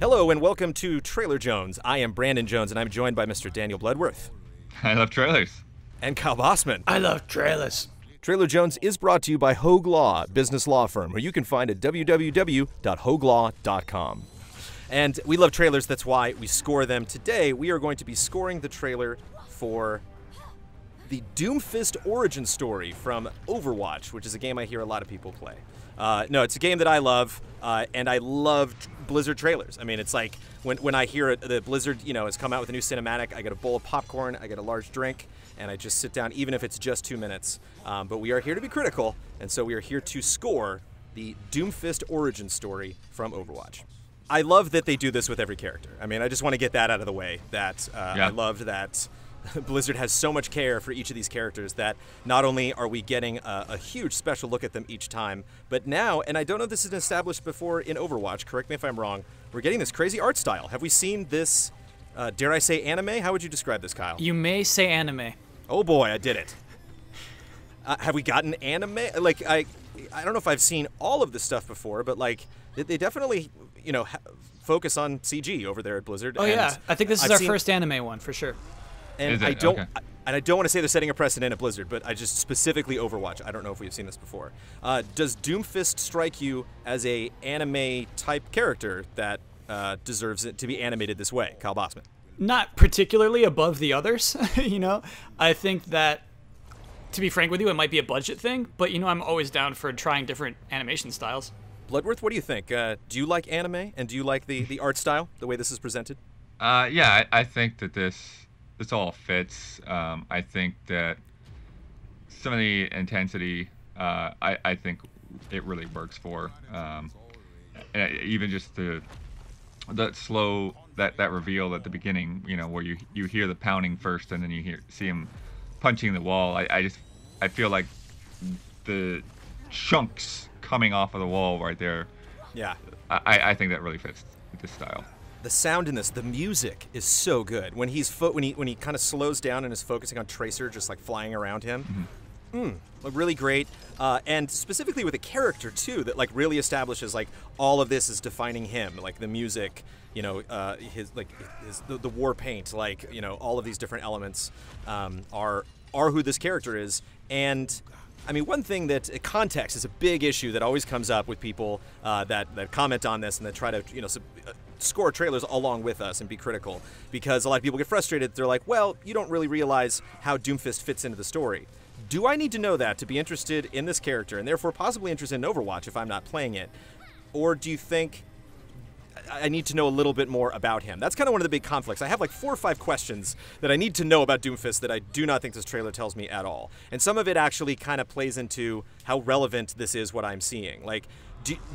Hello and welcome to Trailer Jones. I am Brandon Jones and I'm joined by Mr. Daniel Bloodworth. I love trailers. And Kyle Bossman. I love trailers. Trailer Jones is brought to you by Hogue Law, business law firm, who you can find at www.hoaglaw.com. And we love trailers, that's why we score them. Today, we are going to be scoring the trailer for the Doomfist origin story from Overwatch, which is a game I hear a lot of people play. No, it's a game that I love, and I love Blizzard trailers. I mean, it's like when I hear that Blizzard, has come out with a new cinematic, I get a bowl of popcorn, I get a large drink, and I just sit down, even if it's just 2 minutes. But we are here to be critical, and so we are here to score the Doomfist origin story from Overwatch. I love that they do this with every character. I mean, I just want to get that out of the way, that I loved that Blizzard has so much care for each of these characters that not only are we getting a huge special look at them each time, but now, and I don't know if this is established before in Overwatch, correct me if I'm wrong, we're getting this crazy art style. Have we seen this, dare I say anime? How would you describe this, Kyle? You may say anime. Oh boy, I did it. Have we gotten anime? Like, I don't know if I've seen all of this stuff before, but like, they definitely, focus on CG over there at Blizzard. Oh yeah, I think this is our first anime one, for sure. And I don't want to say they're setting a precedent at Blizzard, but I just specifically Overwatch. I don't know if we've seen this before. Does Doomfist strike you as a anime type character that deserves it to be animated this way, Kyle Bossman? Not particularly above the others, I think that, to be frank with you, it might be a budget thing, but I'm always down for trying different animation styles. Bloodworth, what do you think? Do you like anime, and do you like the art style, the way this is presented? Yeah, I think that this all fits. I think that some of the intensity, I think it really works for. And even just the slow, that reveal at the beginning, where you hear the pounding first and then you see him punching the wall. I feel like the chunks coming off of the wall right there. Yeah. I think that really fits with this style. The sound in this, the music is so good. When when he kind of slows down and is focusing on Tracer just like flying around him. Really great. And specifically with a character too that like really establishes like all of this is defining him, like the music, the war paint, like, all of these different elements are who this character is. And I mean, one thing that context is a big issue that always comes up with people that comment on this and that try to, score trailers along with us and be critical, because a lot of people get frustrated. They're like, well, you don't really realize how Doomfist fits into the story. Do I need to know that to be interested in this character and therefore possibly interested in Overwatch if I'm not playing it? Or do you think I need to know a little bit more about him? That's kind of one of the big conflicts. I have like 4 or 5 questions that I need to know about Doomfist that I do not think this trailer tells me at all. And some of it actually kind of plays into how relevant this is what I'm seeing. Like,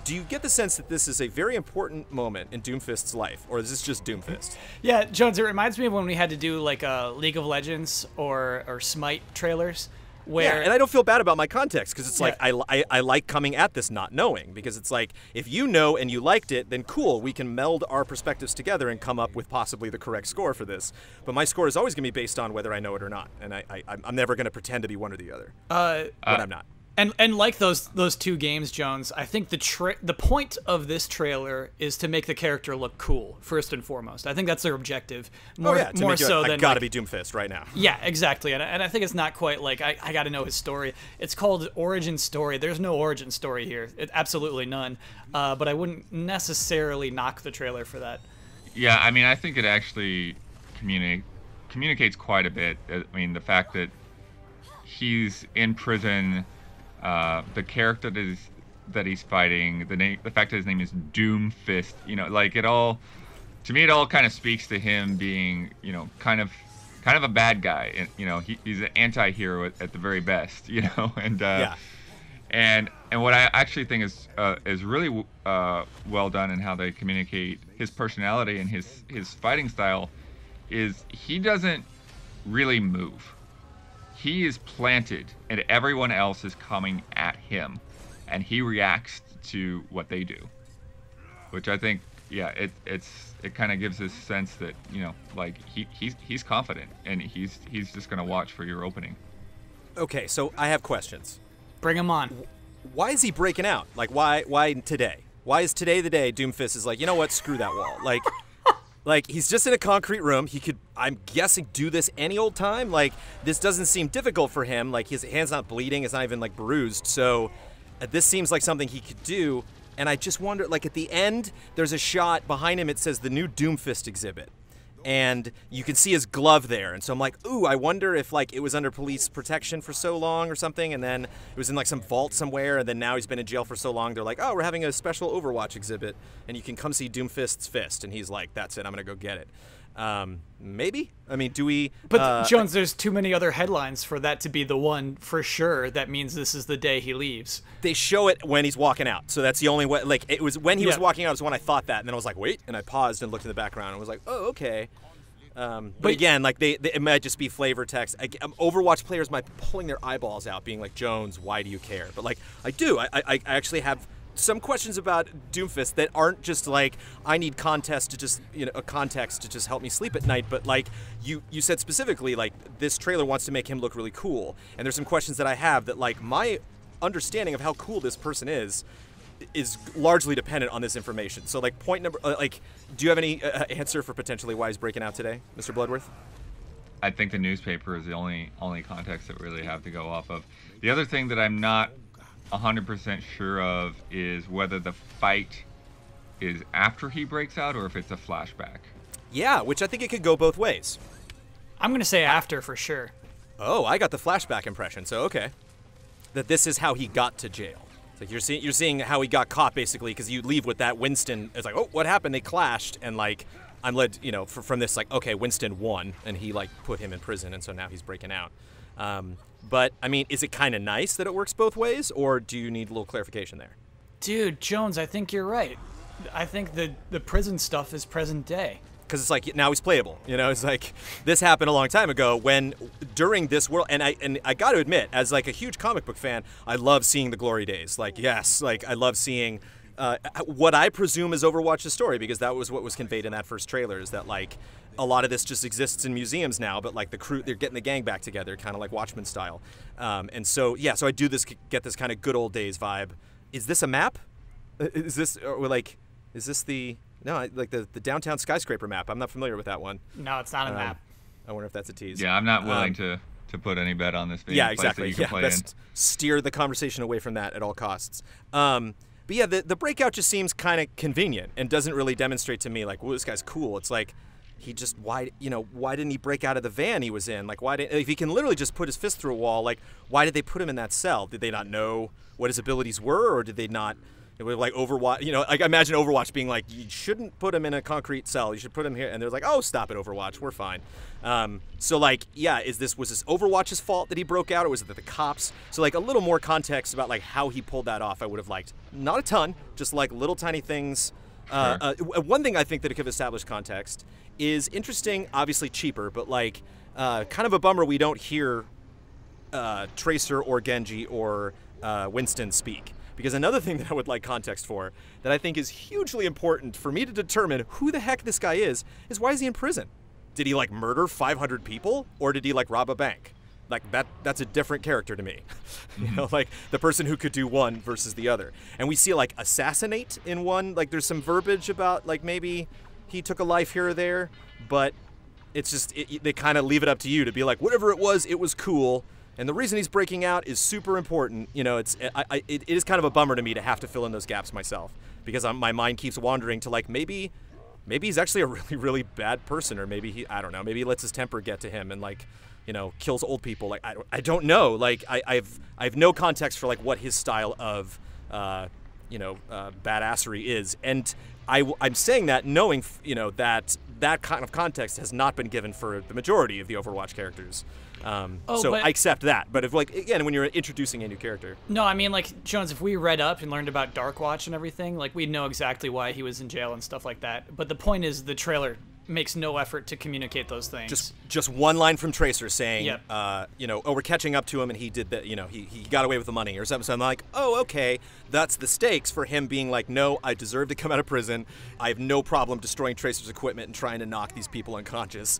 do you get the sense that this is a very important moment in Doomfist's life, or is this just Doomfist? Yeah, Jones, it reminds me of when we had to do like League of Legends or Smite trailers. Yeah, and I don't feel bad about my context, because it's like I like coming at this not knowing, because it's like if you know and you liked it, then cool, we can meld our perspectives together and come up with possibly the correct score for this. But my score is always going to be based on whether I know it or not, and I'm never going to pretend to be one or the other when I'm not. And like those 2 games, Jones, I think the point of this trailer is to make the character look cool, first and foremost. I think that's their objective. More so than I gotta be Doomfist right now. Yeah, exactly. And I think it's not quite like I gotta know his story. It's called origin story. There's no origin story here. Absolutely none. But I wouldn't necessarily knock the trailer for that. Yeah, I mean, I think it actually communicates quite a bit. I mean, the fact that he's in prison. The character that he's fighting, the fact that his name is Doomfist, like it all, to me, it all kind of speaks to him being, kind of a bad guy. He's an anti-hero at the very best, and and what I actually think is really well done in how they communicate his personality and his fighting style is he doesn't really move. He is planted, and everyone else is coming at him, and he reacts to what they do, which I think, it kind of gives this sense that like he's confident, and he's just gonna watch for your opening. Okay, so I have questions. Bring him on. Why is he breaking out? Like, why today? Why is today the day Doomfist is like, you know what, screw that wall. Like, he's just in a concrete room. He could, I'm guessing, do this any old time. Like, this doesn't seem difficult for him. Like, his hand's not bleeding. It's not even, like, bruised. So this seems like something he could do. And I just wonder, like, at the end, there's a shot behind him. It says the new Doomfist exhibit. And you can see his glove there. And so I'm like, ooh, I wonder if, like, it was under police protection for so long or something. And then it was in, like, some vault somewhere. And then now he's been in jail for so long. They're like, oh, we're having a special Overwatch exhibit. And you can come see Doomfist's fist. And he's like, that's it. I'm going to go get it. Maybe? I mean, do we... But, Jones, there's too many other headlines for that to be the one for sure. That means this is the day he leaves. They show it when he's walking out. So that's the only way... Like, it was when he was walking out was when I thought that. And then I was like, wait. And I paused and looked in the background and was like, oh, okay. But again, like, it might just be flavor text. Overwatch players might be pulling their eyeballs out, being like, Jones, why do you care? But, like, I do. I actually have some questions about Doomfist that aren't just like, I need context to just, a context to just help me sleep at night, but like you said specifically, like, this trailer wants to make him look really cool. And there's some questions that I have that, like, my understanding of how cool this person is largely dependent on this information. So, like, point number, do you have any answer for potentially why he's breaking out today, Mr. Bloodworth? I think the newspaper is the only context that we really have to go off of. The other thing that I'm not 100% sure of is whether the fight is after he breaks out or if it's a flashback. Yeah, which I think it could go both ways. I'm going to say after for sure. Oh, I got the flashback impression, so okay. That this is how he got to jail. It's like you're seeing how he got caught, basically, because you leave with that Winston. It's like, oh, what happened? They clashed, and, like, I'm led, from this, like, okay, Winston won, and he, like, put him in prison, and so now he's breaking out. But, I mean, is it kind of nice that it works both ways, or do you need a little clarification there? Dude, Jones, I think you're right. I think the prison stuff is present day. Because it's like, now he's playable. It's like, this happened a long time ago when, during this world, and I got to admit, as, like, a huge comic book fan, I love seeing the glory days. Like, yes, like, I love seeing what I presume is Overwatch's story, because that was what was conveyed in that first trailer, is that, like, a lot of this just exists in museums now, but, like, the crew, they're getting the gang back together, kind of like Watchmen style. And so, yeah, so I do get this kind of good old days vibe. Is this a map? Is this, or like, is this the, no, like the downtown skyscraper map? I'm not familiar with that one. No, it's not a map. I wonder if that's a tease. Yeah, I'm not willing to put any bet on this being yeah, a place exactly. that you can play in. Steer the conversation away from that at all costs. But yeah, the breakout just seems kind of convenient and doesn't really demonstrate to me, like, whoa, this guy's cool. It's like, he just, why didn't he break out of the van he was in? Like, if he can literally just put his fist through a wall, like, why did they put him in that cell? Did they not know what his abilities were, or did they not? It was like Overwatch, like, imagine Overwatch being like, you shouldn't put him in a concrete cell. You should put him here. And they're like, oh, stop it, Overwatch. We're fine. So, like, yeah, was this Overwatch's fault that he broke out, or was it the cops? So, like, a little more context about, like, how he pulled that off I would have liked. Not a ton, just, like, little tiny things. Sure. One thing I think that it could establish context is interesting, obviously cheaper, but, like, kind of a bummer we don't hear Tracer or Genji or Winston speak. Because another thing that I would like context for, that I think is hugely important for me to determine who the heck this guy is why is he in prison? Did he, like, murder 500 people? Or did he, like, rob a bank? Like, that's a different character to me. Like, the person who could do one versus the other. And we see, like, assassinate in one. Like, there's some verbiage about, like, maybe he took a life here or there. But it's just, they kind of leave it up to you to be like, whatever it was cool. And the reason he's breaking out is super important. It is kind of a bummer to me to have to fill in those gaps myself, because my mind keeps wandering to, like, maybe he's actually a really, really bad person, or maybe I don't know, maybe he lets his temper get to him and, like, kills old people. Like, I don't know. Like, I have no context for, like, what his style of badassery is, and I'm saying that knowing that kind of context has not been given for the majority of the Overwatch characters. So I accept that. But if, like, again, when you're introducing a new character. No, I mean, like, Jones, if we read up and learned about Darkwatch and everything, like, we'd know exactly why he was in jail and stuff like that. But the point is, the trailer makes no effort to communicate those things. Just one line from Tracer saying, yep. Oh, we're catching up to him, and he did that, he got away with the money or something. So I'm like, oh, okay, that's the stakes for him being like, no, I deserve to come out of prison. I have no problem destroying Tracer's equipment and trying to knock these people unconscious,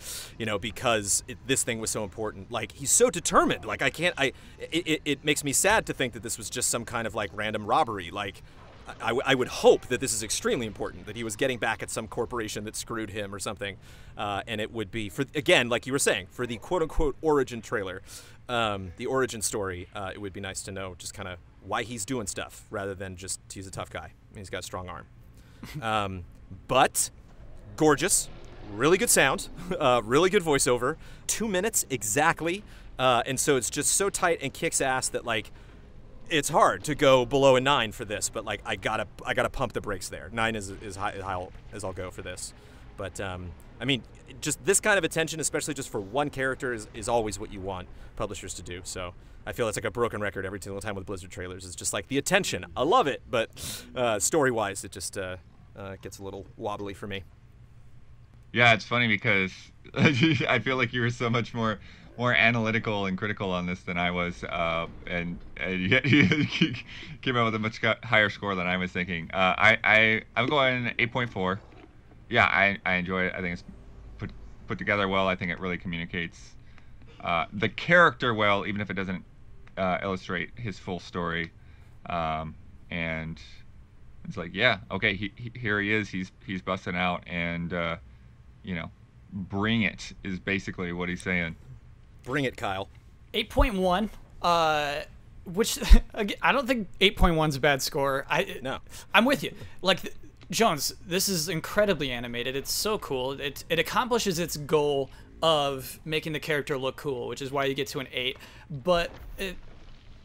because this thing was so important. Like, he's so determined. Like, it makes me sad to think that this was just some kind of, like, random robbery. Like, I would hope that this is extremely important, that he was getting back at some corporation that screwed him or something, and it would be, for again, like you were saying, for the quote-unquote origin trailer, the origin story, it would be nice to know just kind of why he's doing stuff rather than just he's a tough guy. He's got a strong arm. But gorgeous, really good sound, really good voiceover, 2 minutes exactly, and so it's just so tight and kicks ass that like it's hard to go below a 9 for this, but like I gotta pump the brakes there. 9 is high as I'll go for this, but I mean, just this kind of attention, especially just for one character, is always what you want publishers to do. So I feel it's like a broken record every single time with Blizzard trailers. It's just like the attention, I love it, but story-wise, it just gets a little wobbly for me. Yeah, it's funny because I feel like you were so much more analytical and critical on this than I was, and yet you came out with a much higher score than I was thinking. I'm going 8.4. Yeah, I enjoy it. I think it's put together well. I think it really communicates the character well, even if it doesn't illustrate his full story. And it's like, yeah, okay, here he is. He's busting out, and bring it is basically what he's saying. Bring it, Kyle. 8.1, which I don't think 8.1 is a bad score. No. I'm with you. Like, Jones, this is incredibly animated. It's so cool. It accomplishes its goal of making the character look cool, which is why you get to an 8. But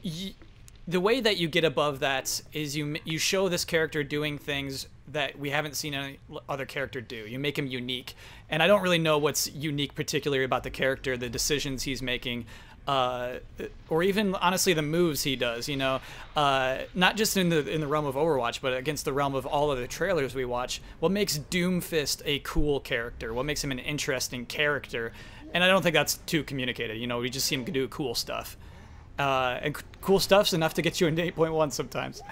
the way that you get above that is you show this character doing things that we haven't seen any other character do. You make him unique. And I don't really know what's unique particularly about the character, the decisions he's making, or even honestly the moves he does, not just in the realm of Overwatch, but against the realm of all of the trailers we watch. What makes Doomfist a cool character? What makes him an interesting character? And I don't think that's too communicated. We just see him do cool stuff. And cool stuff's enough to get you into 8.1 sometimes.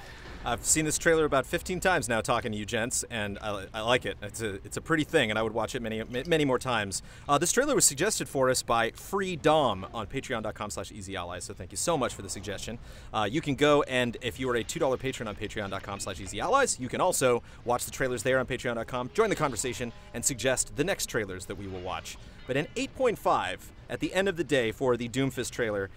I've seen this trailer about 15 times now talking to you gents, and I like it. It's a pretty thing, and I would watch it many more times. This trailer was suggested for us by Free Dom on patreon.com/easyallies, so thank you so much for the suggestion. You can go, and if you are a $2 patron on patreon.com/easyallies, you can also watch the trailers there on patreon.com, join the conversation, and suggest the next trailers that we will watch. But an 8.5 at the end of the day for the Doomfist trailer,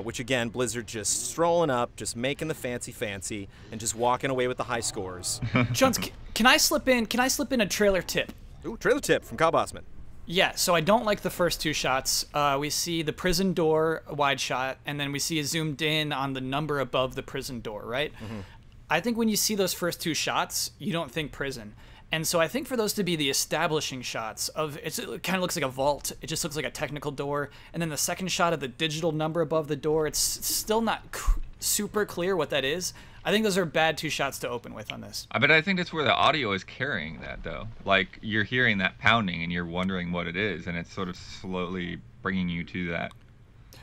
which again, Blizzard just strolling up, just making the fancy, and just walking away with the high scores. Jones, can I slip in a trailer tip? Ooh, trailer tip from Kyle Bossman. Yeah, so I don't like the first 2 shots. We see the prison door wide shot, and then we see it zoomed in on the number above the prison door, right? Mm-hmm. I think when you see those first 2 shots, you don't think prison. And so I think for those to be the establishing shots of it kind of looks like a vault. It just looks like a technical door. And then the second shot of the digital number above the door, it's still not super clear what that is. I think those are bad 2 shots to open with on this. But I think that's where the audio is carrying that, though. Like, you're hearing that pounding and you're wondering what it is, and it's sort of slowly bringing you to that.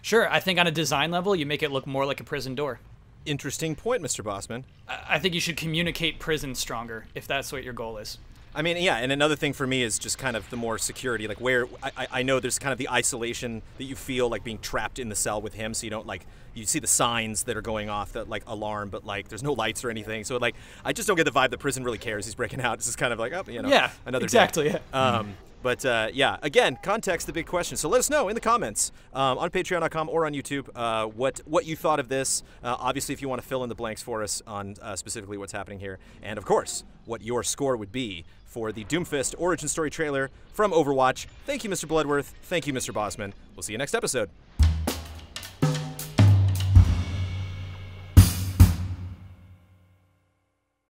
Sure, I think on a design level, you make it look more like a prison door. Interesting point, Mr. Bossman. I think you should communicate prison stronger if that's what your goal is. I mean, yeah, and another thing for me is just kind of the more security, like where I know there's kind of the isolation that you feel like being trapped in the cell with him, so you don't you see the signs that are going off that like alarm, but like there's no lights or anything. So like I just don't get the vibe that prison really cares he's breaking out. This is kind of like, yeah, another exactly. day. Yeah. But yeah, again, context, the big question. So let us know in the comments on patreon.com or on YouTube what you thought of this. Obviously, if you want to fill in the blanks for us on specifically what's happening here. And of course, what your score would be for the Doomfist origin story trailer from Overwatch. Thank you, Mr. Bloodworth. Thank you, Mr. Bossman. We'll see you next episode.